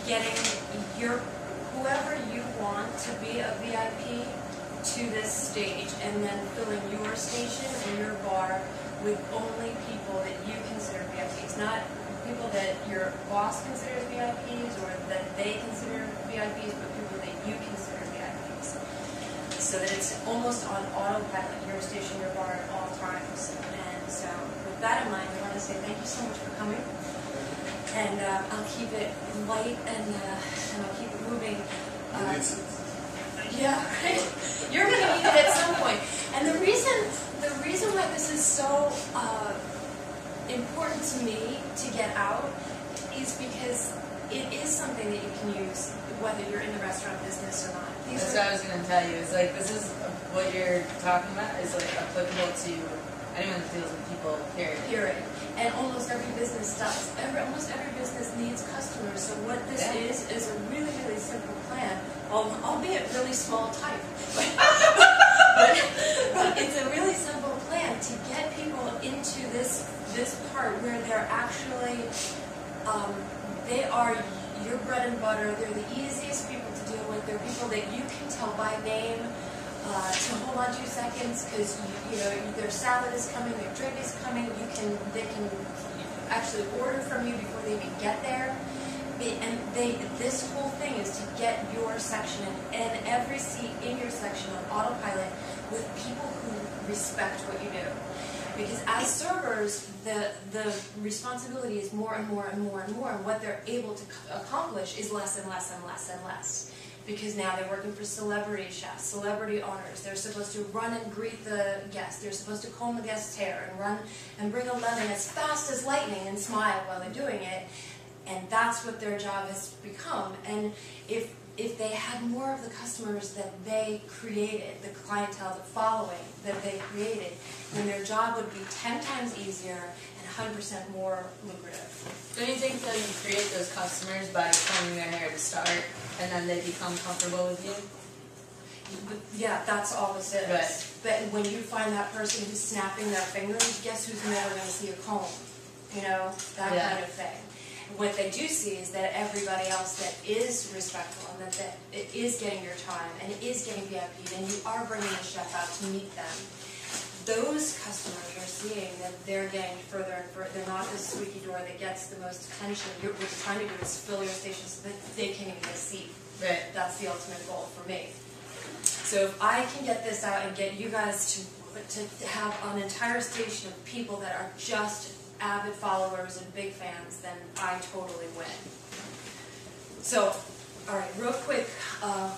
getting whoever you want to be a VIP to this stage, and then filling your station and your bar with only people that you consider VIPs, not people that your boss considers VIPs or that they consider VIPs, but people that you consider VIPs. So that it's almost on autopilot, your station, your bar at all times. And so with that in mind, I want to say thank you so much for coming. And I'll keep it light and I'll keep it moving. Yeah, right? You're going to need it at some point. And the reason why this is so important to me to get out is because it is something that you can use whether you're in the restaurant business or not. That's what I was going to tell you. It's like, this is what you're talking about is like applicable to anyone that deals with people, period. Period. And almost every business does. Almost every business needs customers. So what this is a really, really simple plan, albeit really small type. But it's a really simple plan to get people into this part where they're actually, they are your bread and butter. They're the easiest people to deal with. They're people that you can tell by name to hold on 2 seconds because you know their salad is coming, their drink is coming. They can actually order from you before they even get there. This whole thing is to get your section and every seat in your section on autopilot with people who respect what you do. Because as servers, the responsibility is more and more and more and more, and what they're able to accomplish is less and less and less and less. Because now they're working for celebrity chefs, celebrity owners. They're supposed to run and greet the guests. They're supposed to comb the guest's hair and run and bring a lemon as fast as lightning and smile while they're doing it. And that's what their job has become. And if they had more of the customers that they created, the clientele, the following that they created, then their job would be 10 times easier and 100% more lucrative. Don't you think that you create those customers by combing their hair to start, and then they become comfortable with you? Yeah, that's all this is. Right. But when you find that person who's snapping their fingers, guess who's never going to see a comb? You know, that kind of thing. What they do see is that everybody else that is respectful and that it is getting your time and it is getting VIP'd and you are bringing the chef out to meet them, those customers are seeing that they're getting further and further. They're not the squeaky door that gets the most attention. What you're trying to do is fill your station so that they can't even get a seat. Right. That's the ultimate goal for me. So if I can get this out and get you guys to have an entire station of people that are just avid followers and big fans, then I totally win. So, all right, real quick,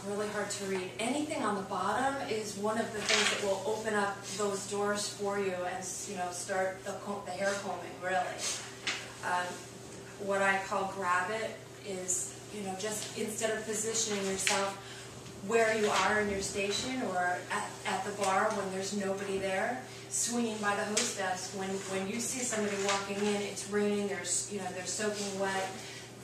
really hard to read. Anything on the bottom is one of the things that will open up those doors for you and start the hair combing. Really, what I call grab it is just instead of positioning yourself where you are in your station or at the bar when there's nobody there, swinging by the hostess. When you see somebody walking in, it's raining, they're soaking wet,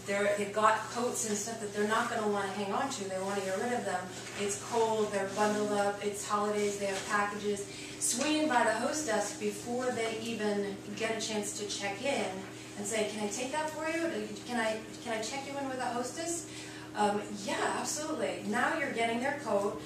they've got coats and stuff that they're not going to want to hang on to. They want to get rid of them. It's cold, they're bundled up, it's holidays, they have packages. Swinging by the hostess before they even get a chance to check in and say, "Can I take that for you? Can I check you in with a hostess?" Yeah, absolutely. Now you're getting their coat.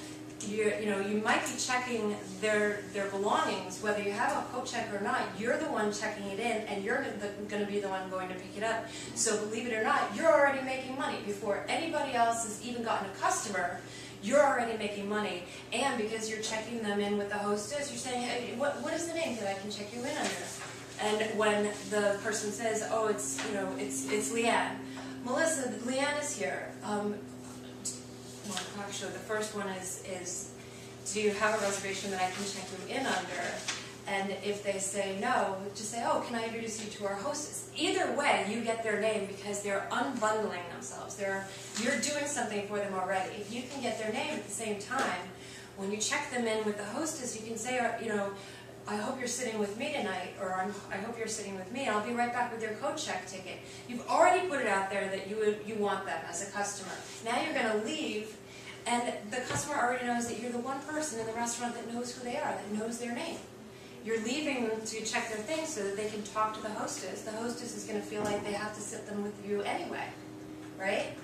You might be checking their belongings, whether you have a coat check or not. You're the one checking it in, and you're going to be the one going to pick it up. So believe it or not, you're already making money before anybody else has even gotten a customer. You're already making money, and because you're checking them in with the hostess, you're saying, "Hey, what is the name that I can check you in under?" And when the person says, "Oh, it's Leanne." Melissa, Leanne is here. Well, actually, the first one is, do you have a reservation that I can check you in under? And if they say no, just say, "Oh, can I introduce you to our hostess?" Either way, you get their name because they're unbundling themselves. You're doing something for them already. If you can get their name at the same time, when you check them in with the hostess, you can say, "I hope you're sitting with me tonight," or "I hope you're sitting with me. I'll be right back with your coat check ticket." You've already put it out there that you want them as a customer. Now you're going to leave, and the customer already knows that you're the one person in the restaurant that knows who they are, that knows their name. You're leaving to check their things so that they can talk to the hostess. The hostess is going to feel like they have to sit them with you anyway, right?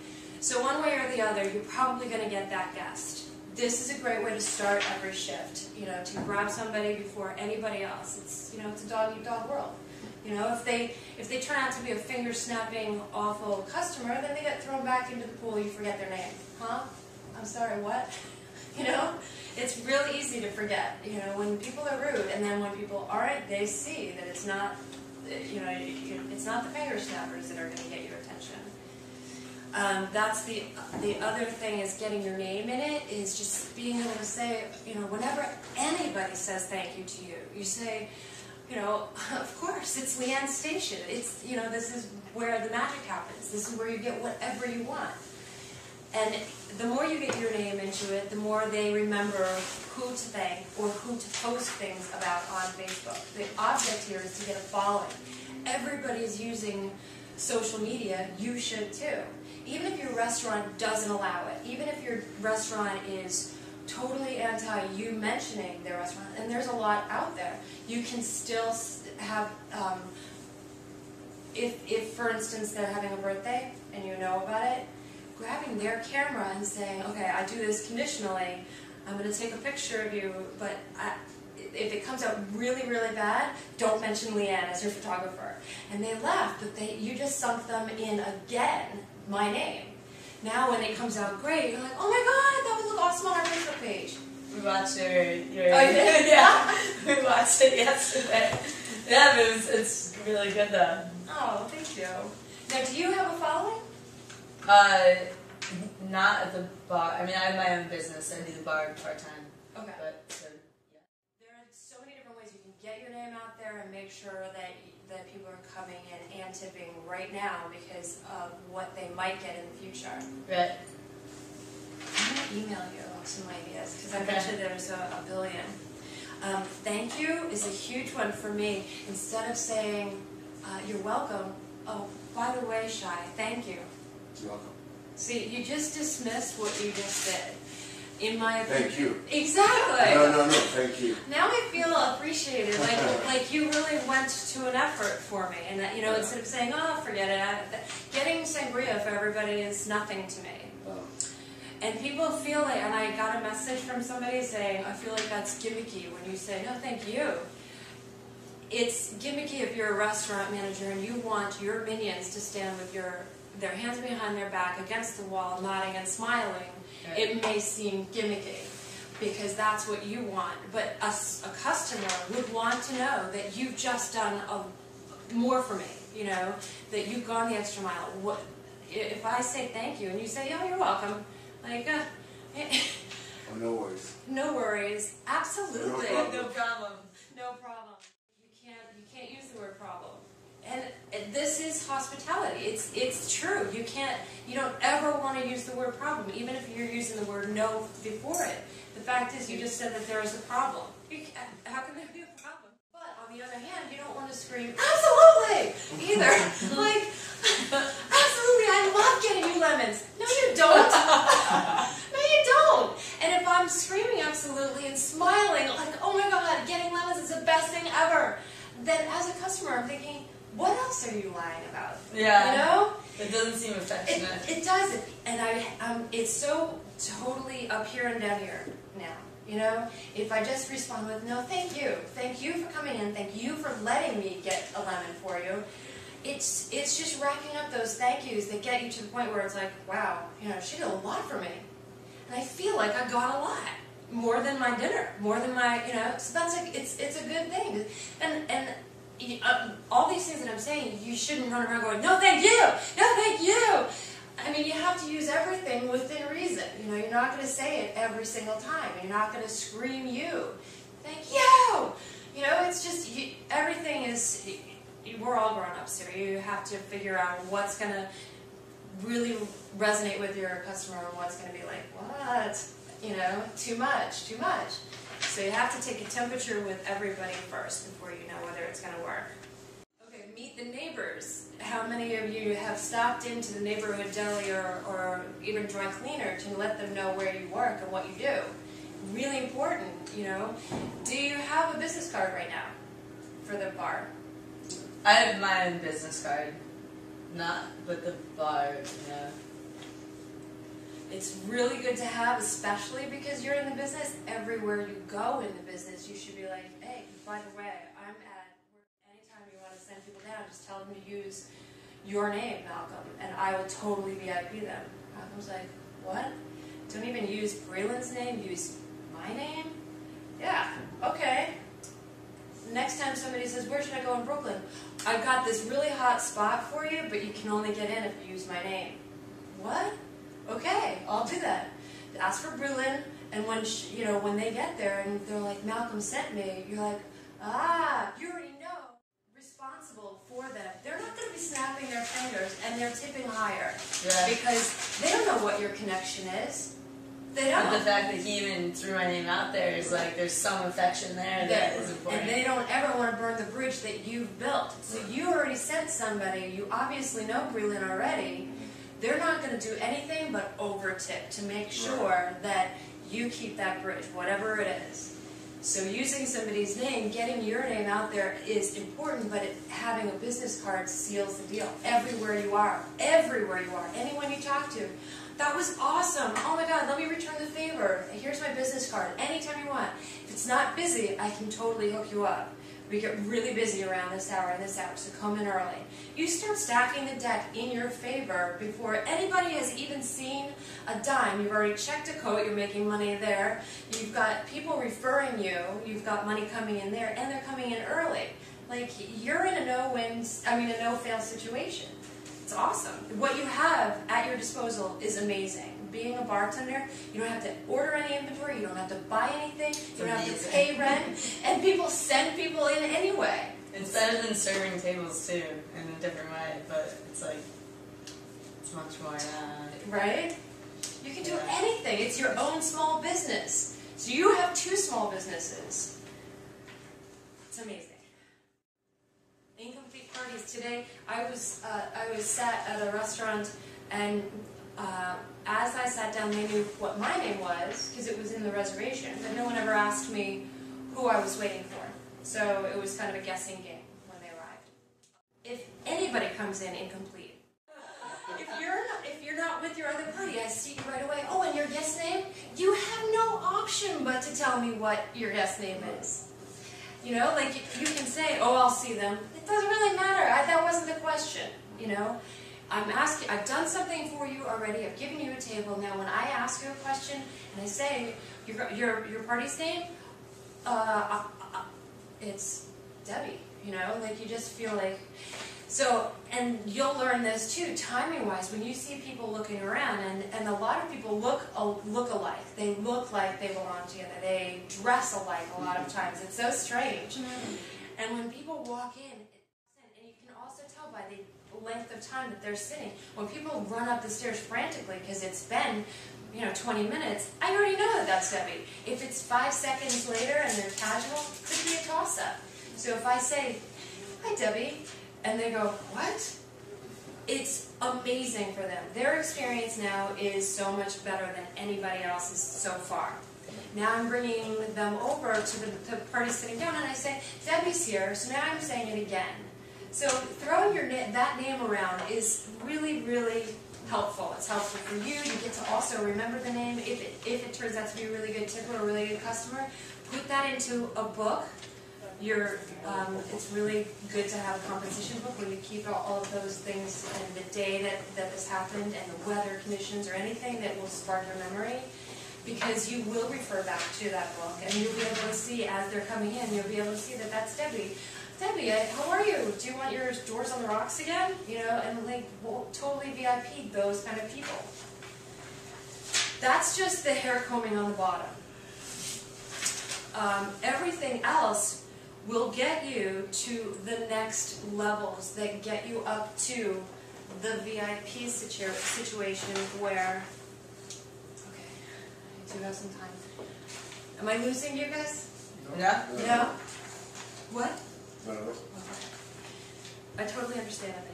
So one way or the other, you're probably going to get that guest. This is a great way to start every shift, you know, to grab somebody before anybody else. It's, you know, it's a dog-eat-dog world. You know, if they turn out to be a finger-snapping, awful customer, then they get thrown back into the pool, you forget their name. Huh? I'm sorry, what? You know? It's really easy to forget, you know, when people are rude, and then when people aren't, they see that it's not, you know, it's not the finger snappers that are going to get your attention. That's the other thing is getting your name in it, is just being able to say, you know, whenever anybody says thank you to you, you say, you know, of course, it's Leanne's station. It's, you know, this is where the magic happens. This is where you get whatever you want. And the more you get your name into it, the more they remember who to thank or who to post things about on Facebook. The object here is to get a following. Everybody's using social media, you should too. Even if your restaurant doesn't allow it, even if your restaurant is totally anti you mentioning their restaurant, and there's a lot out there, you can still have, if for instance they're having a birthday and you know about it, grabbing their camera and saying, okay, I do this conditionally, I'm going to take a picture of you, but if it comes out really, really bad, don't mention Leanne as your photographer. And they laugh, but you just sunk them in again, my name. Now when it comes out great, you're like, oh my god, that would look awesome on our Facebook page. We watched your oh, you did? yeah, we watched it yesterday. Yeah, but it's really good though. Oh, thank you. Now, do you have a following? Not at the bar. I mean, I have my own business. I do the bar part-time. Okay. But, so, yeah. There are so many different ways you can get your name out there and make sure that people are coming in and tipping right now because of what they might get in the future. Right. I'm going to email you some ideas because I bet you there's a billion. Thank you is a huge one for me. Instead of saying, you're welcome, oh, by the way, Shai, thank you. You're welcome. See, you just dismissed what you just did. In my opinion. Thank you. Exactly. No, thank you. Now I feel appreciated, like you really went to an effort for me, and that, you know, instead of saying, oh, forget it, getting sangria for everybody is nothing to me. And people feel like, and I got a message from somebody saying, I feel like that's gimmicky when you say, no, thank you. It's gimmicky if you're a restaurant manager and you want your minions to stand with their hands behind their back against the wall, nodding and smiling. Okay. It may seem gimmicky because that's what you want, but a customer would want to know that you've just done more for me, you know, that you've gone the extra mile. If I say thank you and you say, oh, you're welcome, like, oh, no worries. No worries. Absolutely. No problem. No problem. You can't use the word problem. And this is hospitality. It's true. You don't ever want to use the word problem, even if you're using the word no before it. The fact is, you just said that there is a problem. How can there be a problem? But on the other hand, you don't want to scream, absolutely, either. Like, absolutely, I love getting you lemons. No, you don't. No, you don't. And if I'm screaming absolutely and smiling, like, oh my god, getting lemons is the best thing ever, then as a customer, I'm thinking, what else are you lying about? Yeah. You know? It doesn't seem affectionate. It doesn't. And it's so totally up here and down here now. You know? If I just respond with, no, thank you. Thank you for coming in. Thank you for letting me get a lemon for you. It's just racking up those thank yous that get you to the point where it's like, wow, you know, she did a lot for me. And I feel like I got a lot. More than my dinner. More than my, you know, so that's it's a good thing. And all these things that I'm saying, you shouldn't run around going, no, thank you! No, thank you! I mean, you have to use everything within reason. You know, you're not going to say it every single time. You're not going to scream you. Thank you! You know, it's just, everything is, we're all grown-ups here. You have to figure out what's going to really resonate with your customer and what's going to be like, what? You know, too much, too much. So you have to take a temperature with everybody first before you know whether it's going to work. Okay, meet the neighbors. How many of you have stopped into the neighborhood deli or even dry cleaner to let them know where you work and what you do? Really important, you know. Do you have a business card right now for the bar? I have my own business card. Not with the bar, you know. It's really good to have, especially because you're in the business. Everywhere you go in the business, you should be like, hey, by the way, I'm at, anytime you want to send people down, just tell them to use your name, Malcolm, and I will totally VIP them. Malcolm's like, what? Don't even use Breland's name, use my name? Yeah, okay. Next time somebody says, where should I go in Brooklyn? I've got this really hot spot for you, but you can only get in if you use my name. What? Okay, I'll do that. Ask for Breland, and when they get there and they're like, Malcolm sent me, you're like, you already know. Responsible for them. They're not going to be snapping their fingers, and they're tipping higher. Yeah. Because they don't know what your connection is. They don't. But the fact that he even threw my name out there is like there's some affection there that is important. And they don't ever want to burn the bridge that you've built. So you already sent somebody, you obviously know Breland already. They're not going to do anything but over-tip to make sure that you keep that bridge, whatever it is. So using somebody's name, getting your name out there is important, but having a business card seals the deal. Everywhere you are, anyone you talk to. That was awesome. Oh my God, let me return the favor. Here's my business card. Anytime you want. If it's not busy, I can totally hook you up. We get really busy around this hour and this hour, so come in early. You start stacking the deck in your favor before anybody has even seen a dime. You've already checked a coat, you're making money there. You've got people referring you, you've got money coming in there, and they're coming in early. Like, you're in a no-fail situation. It's awesome. What you have at your disposal is amazing. Being a bartender, you don't have to order any inventory, you don't have to buy anything, you don't have to pay rent, and people send people in anyway. It's better than serving tables too, in a different way, but it's like, it's much more, right? You can do anything. It's your own small business. So you have 2 small businesses. It's amazing. Incomplete parties. Today, I was sat at a restaurant, and as I sat down, they knew what my name was, because it was in the reservation, but no one ever asked me who I was waiting for. So it was kind of a guessing game when they arrived. If anybody comes in incomplete, if you're not with your other party, I see you right away. Oh, and your guest name? You have no option but to tell me what your guest name is. You know, like you can say, oh, I'll see them. It doesn't really matter. That wasn't the question, you know. I've done something for you already, I've given you a table. Now when I ask you a question and I say, your party's name, it's Debbie, you know, like you just feel like, so, and you'll learn this too, timing-wise, when you see people looking around, and a lot of people look alike, they look like they belong together, they dress alike a lot of times, it's so strange. And when people walk in, and you can also tell by the length of time that they're sitting. When people run up the stairs frantically because it's been, 20 minutes, I already know that that's Debbie. If it's 5 seconds later and they're casual, it could be a toss-up. So if I say, hi Debbie, and they go, what? It's amazing for them. Their experience now is so much better than anybody else's so far. Now I'm bringing them over to the party sitting down, and I say, Debbie's here, so now I'm saying it again. So throwing that name around is really, really helpful. It's helpful for you. You get to also remember the name. If it turns out to be a really good tip or a really good customer, put that into a book. It's really good to have a composition book where you keep all of those things and the day that this happened and the weather conditions or anything that will spark your memory. Because you will refer back to that book, and you'll be able to see as they're coming in, you'll be able to see that that's Debbie. Debbie, how are you? Do you want your doors on the rocks again? And like, we'll totally VIP those kind of people. That's just the hair combing on the bottom. Everything else will get you to the next levels that get you up to the VIP situation where, okay, I do have some time. Am I losing you guys? Yeah. No? What? No. I totally understand that,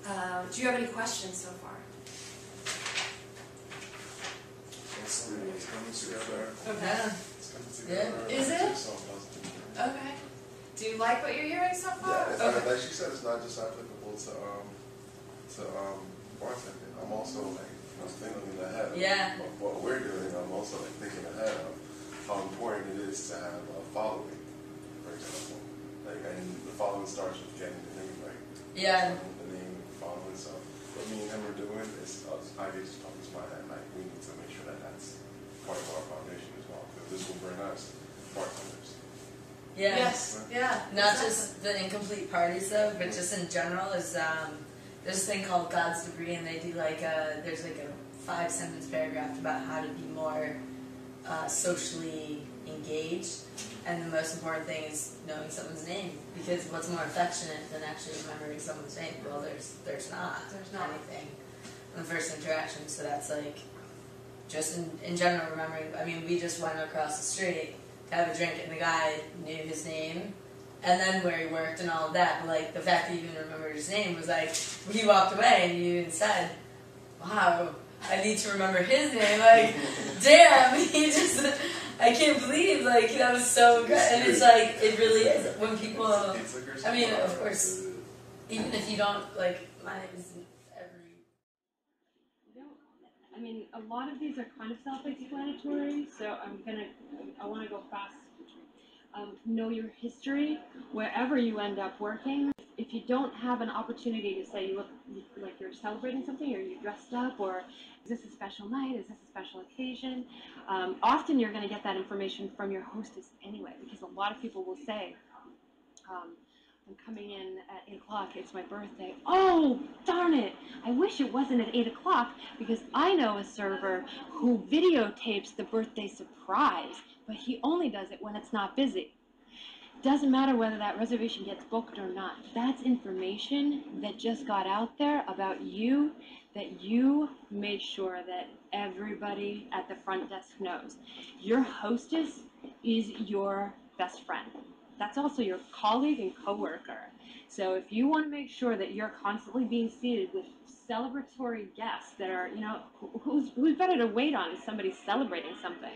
ma'am. Do you have any questions so far? It's coming together. Okay. It's coming together. Is it? Okay. Do you like what you're hearing so far? Yeah, Okay. like she said, it's not just applicable to bartending, I'm also like, thinking ahead of what we're doing. I'm also like thinking ahead of how important it is to have a following, for example. Like, and the following starts with getting the name right. Yeah. The name, following. So what me and him are doing is, I just talk to my head, like, we need to make sure that that's part of our foundation as well, because this will bring us bartenders. Yeah. Yes. Yeah. Not exactly. just the incomplete parties though, but just in general is there's a thing called God's degree, and they do like there's like a 5-sentence paragraph about how to be more socially engaged, and the most important thing is knowing someone's name, because what's more affectionate than actually remembering someone's name? Well, there's not anything on the first interaction. So that's like just in general remembering. I mean, we just went across the street to have a drink, and the guy knew his name, and then where he worked and all of that. But like the fact that you even remembered his name was like he walked away and you even said, "Wow, I need to remember his name." Like, damn, he just. I can't believe, like, that was so good. And it's like, it really is. When people, I mean, of course, even if you don't, like, mine isn't every. I mean, a lot of these are kind of self-explanatory, so I want to go fast. Know your history, wherever you end up working. If you don't have an opportunity to say you look like you're celebrating something, or you dressed up, or is this a special night, is this a special occasion, often you're going to get that information from your hostess anyway, because a lot of people will say, I'm coming in at 8 o'clock, it's my birthday. Oh, darn it, I wish it wasn't at 8 o'clock, because I know a server who videotapes the birthday surprise, but he only does it when it's not busy. Doesn't matter whether that reservation gets booked or not. That's information that just got out there about you, that you made sure that everybody at the front desk knows. Your hostess is your best friend. That's also your colleague and coworker. So if you want to make sure that you're constantly being seated with celebratory guests that are, who's better to wait on is somebody celebrating something.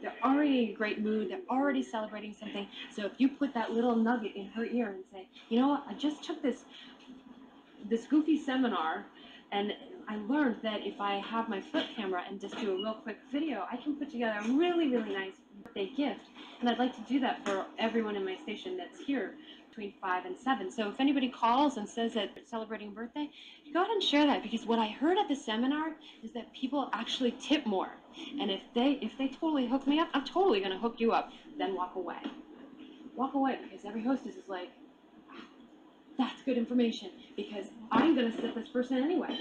They're already in a great mood. They're already celebrating something. So if you put that little nugget in her ear and say, you know what, I just took this goofy seminar, and I learned that if I have my flip camera and just do a real quick video, I can put together a really, really nice birthday gift. And I'd like to do that for everyone in my station that's here between 5 and 7. So if anybody calls and says that they're celebrating a birthday, go ahead and share that, because what I heard at the seminar is that people actually tip more. And if they totally hook me up, I'm totally going to hook you up. Then walk away. Walk away, because every hostess is like, that's good information, because I'm going to sit this person anyway.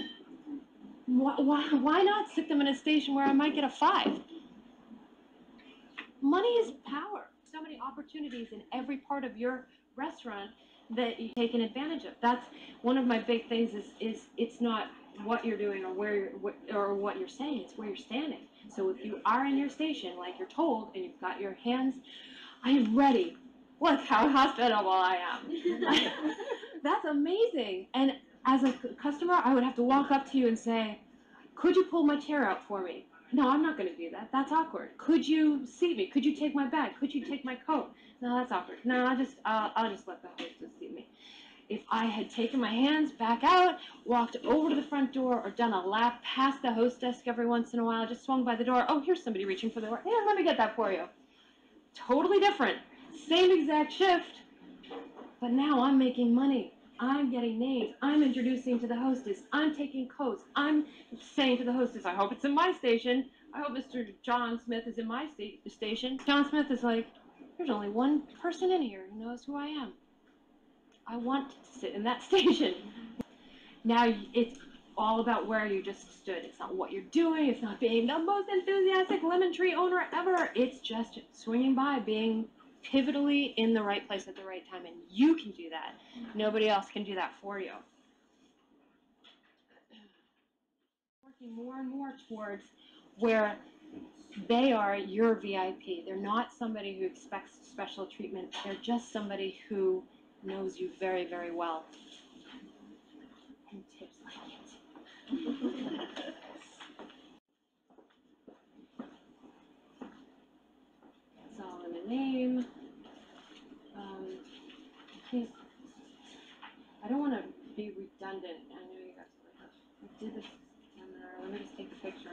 Why not sit them in a station where I might get a 5? Money is power. So many opportunities in every part of your restaurant that you're taking advantage of. That's one of my big things is it's not what you're doing or what you're saying, it's where you're standing. So if you are in your station like you're told and you've got your hands, I am ready. Look how hospitable I am. That's amazing. And as a customer, I would have to walk up to you and say, could you pull my chair out for me? No, I'm not going to do that. That's awkward. Could you seat me? Could you take my bag? Could you take my coat? No, that's awkward. No, I'll just let the hostess seat me. If I had taken my hands back out, walked over to the front door, or done a lap past the host desk every once in a while, just swung by the door. Oh, here's somebody reaching for the door. Here, let me get that for you. Totally different. Same exact shift, but now I'm making money. I'm getting names. I'm introducing to the hostess. I'm taking coats. I'm saying to the hostess, I hope it's in my station. I hope Mr. John Smith is in my station. John Smith is like, there's only one person in here who knows who I am. I want to sit in that station. Now it's all about where you just stood. It's not what you're doing. It's not being the most enthusiastic lemon tree owner ever. It's just swinging by, being pivotally in the right place at the right time, and you can do that. Nobody else can do that for you. Working more and more towards where they are your VIP. They're not somebody who expects special treatment. They're just somebody who knows you very, very well. And tips like it. It's all in the name. I think I don't want to be redundant. I know you guys are like, do this camera. Let me just take a picture.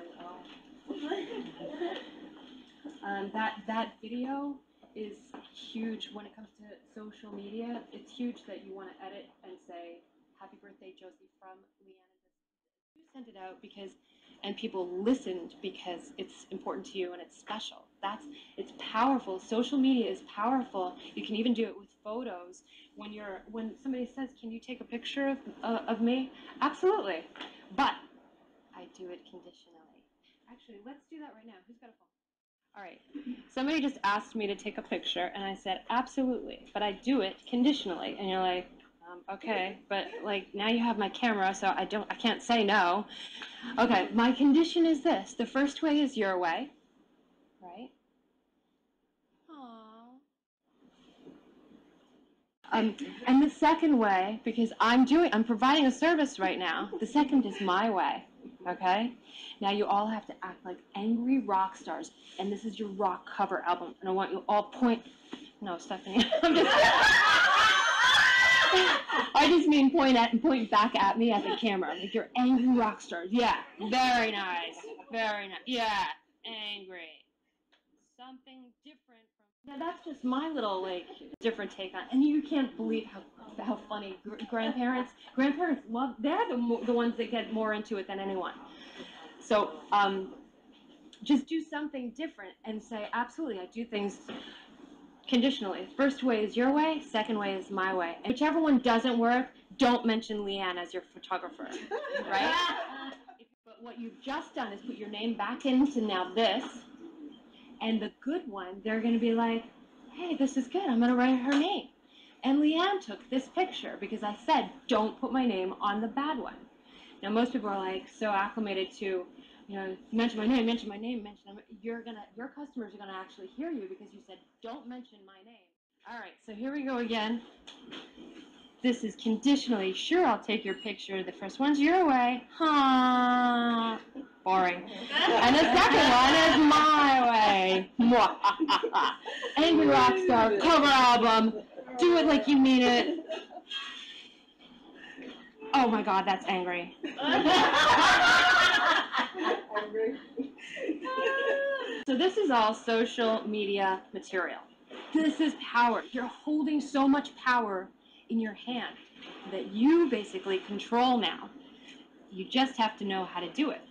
That video is huge when it comes to social media. It's huge that you want to edit and say, "Happy birthday, Josie," from Leanne. You sent it out and people listened because it's important to you and it's special. It's powerful. Social media is powerful. You can even do it with photos. When somebody says, "Can you take a picture of me?" Absolutely. But I do it conditionally. Actually, let's do that right now. Who's got a phone? All right. Somebody just asked me to take a picture, and I said, absolutely, but I do it conditionally. And you're like, okay, but like now you have my camera, so I can't say no. Okay, my condition is this. The first way is your way, right? Aww. And the second way, because I'm providing a service right now, the second is my way, okay? Now you all have to act like angry rock stars, and this is your rock cover album, and I want you all no, Stephanie, I just mean point back at me at the camera, like you're angry rock stars, yeah, very nice, yeah, angry. Something different from. Now that's just my little different take on, and you can't believe how funny grandparents love. They're the ones that get more into it than anyone. So just do something different and say absolutely. I do things conditionally. First way is your way. Second way is my way. And whichever one doesn't work, don't mention Leanne as your photographer, right? But what you've just done is put your name back into now this. And the good one, they're going to be like, hey, this is good. I'm going to write her name. And Leanne took this picture because I said, don't put my name on the bad one. Now, most people are like so acclimated to, mention my name, mention my name, mention them. Your customers are going to actually hear you because you said, don't mention my name. All right, so here we go again. This is conditionally. Sure, I'll take your picture. The first one's your way. Huh. Boring. And the second one is my way. Angry rock star, cover album. Do it like you mean it. Oh my God, that's angry. So this is all social media material. This is power. You're holding so much power in your hand that you basically control now. You just have to know how to do it.